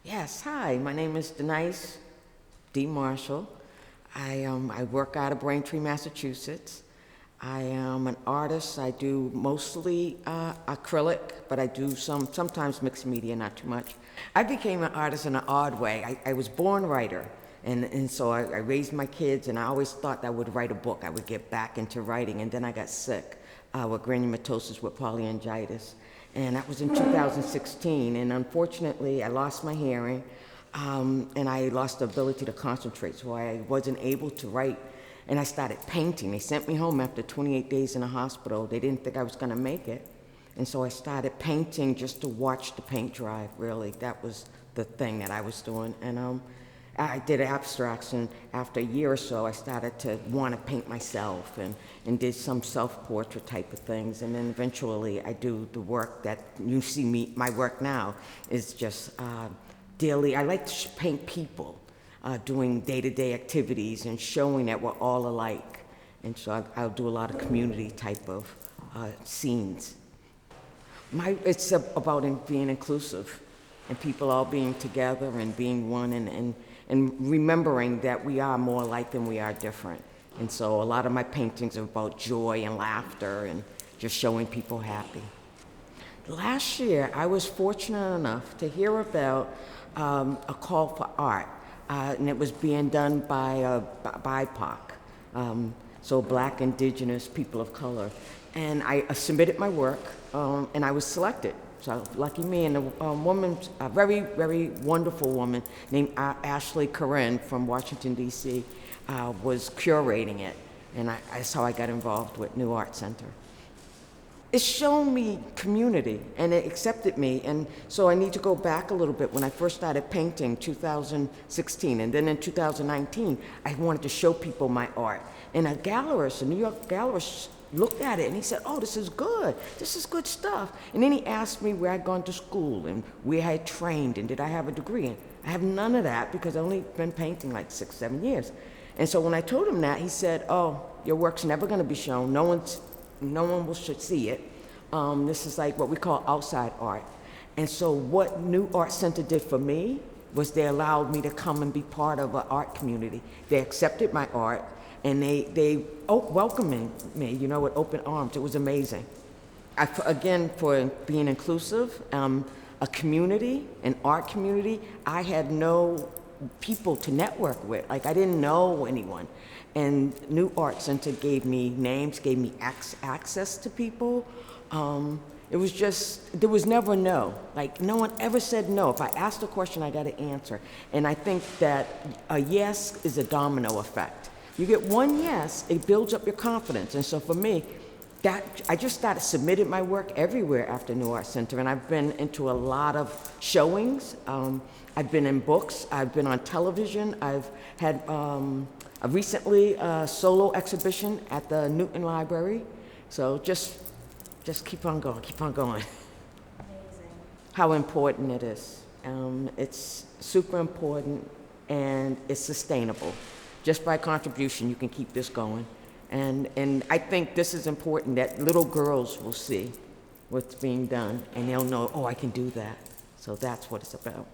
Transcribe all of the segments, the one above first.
Yes, hi, my name is Denise D. Marshall. I work out of Braintree, Massachusetts. I am an artist. I do mostly acrylic, but I do sometimes mixed media, not too much. I became an artist in an odd way. I was born writer, and so I raised my kids, and I always thought I would write a book. I would get back into writing, and then I got sick with granulomatosis with polyangiitis. And that was in 2016, and unfortunately, I lost my hearing, and I lost the ability to concentrate, so I wasn't able to write, and I started painting. They sent me home after 28 days in the hospital. They didn't think I was gonna make it, and so I started painting just to watch the paint dry, really. That was the thing that I was doing, and I did abstracts, and after a year or so, I started to want to paint myself and did some self-portrait type of things, and then eventually I do the work that you see my work now is just daily. I like to paint people doing day-to-day activities and showing that we're all alike, and so I'll do a lot of community type of scenes. It's about being inclusive and people all being together and being one and remembering that we are more alike than we are different. And so a lot of my paintings are about joy and laughter and just showing people happy. Last year, I was fortunate enough to hear about a call for art, and it was being done by BIPOC, so Black, Indigenous, people of color. And I submitted my work, and I was selected. So lucky me, and a very, very wonderful woman named Ashley Corinne from Washington, D.C., was curating it, and that's how I got involved with New Art Center. It's shown me community, and it accepted me, and so I need to go back a little bit. When I first started painting, 2016, and then in 2019, I wanted to show people my art. And a gallerist, a New York gallerist, looked at it and he said, "Oh, this is good stuff." And then he asked me where I'd gone to school and where I had trained and did I have a degree. And I have none of that because I've only been painting like 6-7 years. And so when I told him that, he said, "Oh, your work's never gonna be shown. No one should see it. This is like what we call outside art." And so what New Art Center did for me was they allowed me to come and be part of an art community. They accepted my art, and they welcoming me, with open arms. It was amazing. Again, for being inclusive, a community, an art community, I had no people to network with. Like, I didn't know anyone. And New Art Center gave me names, gave me access to people. There was never no. Like, no one ever said no. If I asked a question, I got an answer. And I think that a yes is a domino effect. You get one yes, it builds up your confidence. And so for me, I just started submitting my work everywhere after New Art Center, and I've been into a lot of showings. I've been in books, I've been on television, I've had recently a solo exhibition at the Newton Library. So just keep on going, keep on going. Amazing. How important it is. It's super important, and it's sustainable. Just by contribution, you can keep this going. And I think this is important, that little girls will see what's being done, and they'll know, oh, I can do that. So that's what it's about.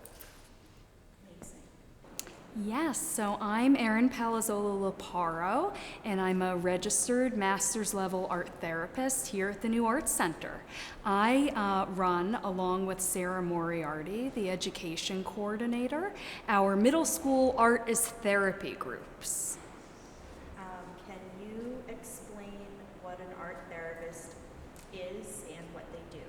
Yes, so I'm Erin Palazzolo-Laparo, and I'm a registered master's level art therapist here at the New Arts Center. I run, along with Sarah Moriarty, the education coordinator, our middle school art is therapy groups. Can you explain what an art therapist is and what they do?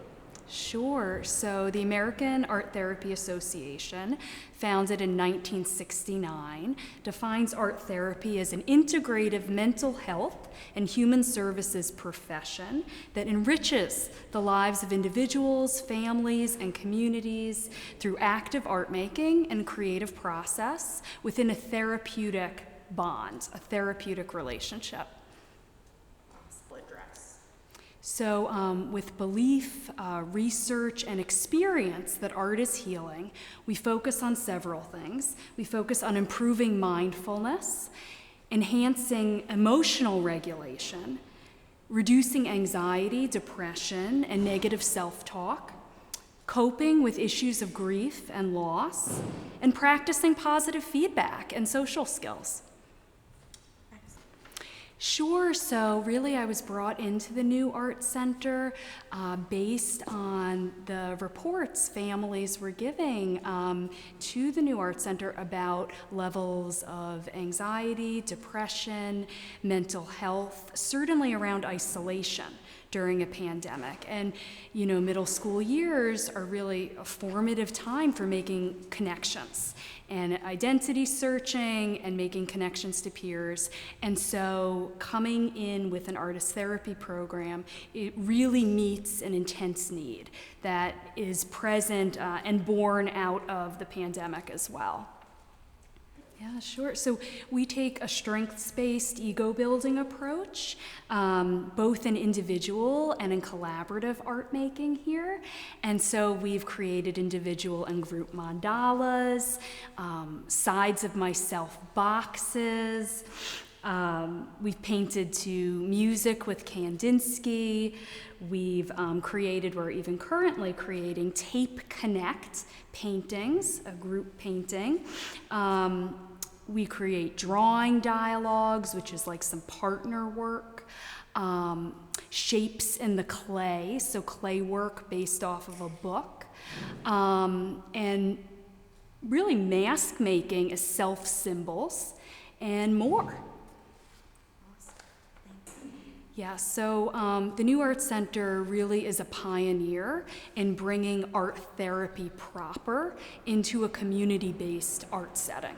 Sure. So the American Art Therapy Association, founded in 1969, defines art therapy as an integrative mental health and human services profession that enriches the lives of individuals, families, and communities through active art making and creative process within a therapeutic bond, a therapeutic relationship. Split dress. So with belief, research, and experience that art is healing, we focus on several things. We focus on improving mindfulness, enhancing emotional regulation, reducing anxiety, depression, and negative self-talk, coping with issues of grief and loss, and practicing positive feedback and social skills. Sure, so really I was brought into the New Art Center based on the reports families were giving to the New Art Center about levels of anxiety, depression, mental health, certainly around isolation during a pandemic. And, you know, middle school years are really a formative time for making connections and identity searching and making connections to peers. And so coming in with an artist therapy program, it really meets an intense need that is present and born out of the pandemic as well. Yeah, sure. So we take a strengths-based ego-building approach, both in individual and in collaborative art making here. And so we've created individual and group mandalas, sides of myself boxes. We've painted to music with Kandinsky. We've created, we're even currently creating Tape Connect paintings, a group painting. We create drawing dialogues, which is like some partner work. Shapes in the clay, so clay work based off of a book. And really mask making as self-symbols and more. Yeah, so the New Art Center really is a pioneer in bringing art therapy proper into a community-based art setting.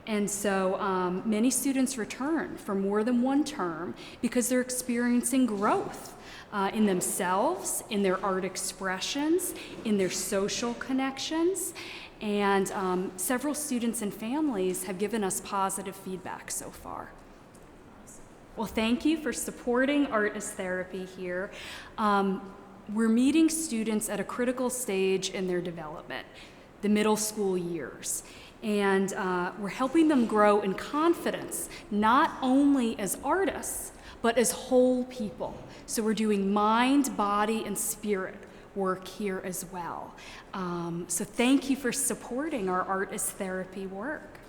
And so many students return for more than one term because they're experiencing growth in themselves, in their art expressions, in their social connections. And several students and families have given us positive feedback so far. Well, thank you for supporting artist therapy here. We're meeting students at a critical stage in their development, the middle school years. And we're helping them grow in confidence, not only as artists, but as whole people. So we're doing mind, body, and spirit work here as well. So thank you for supporting our artist therapy work.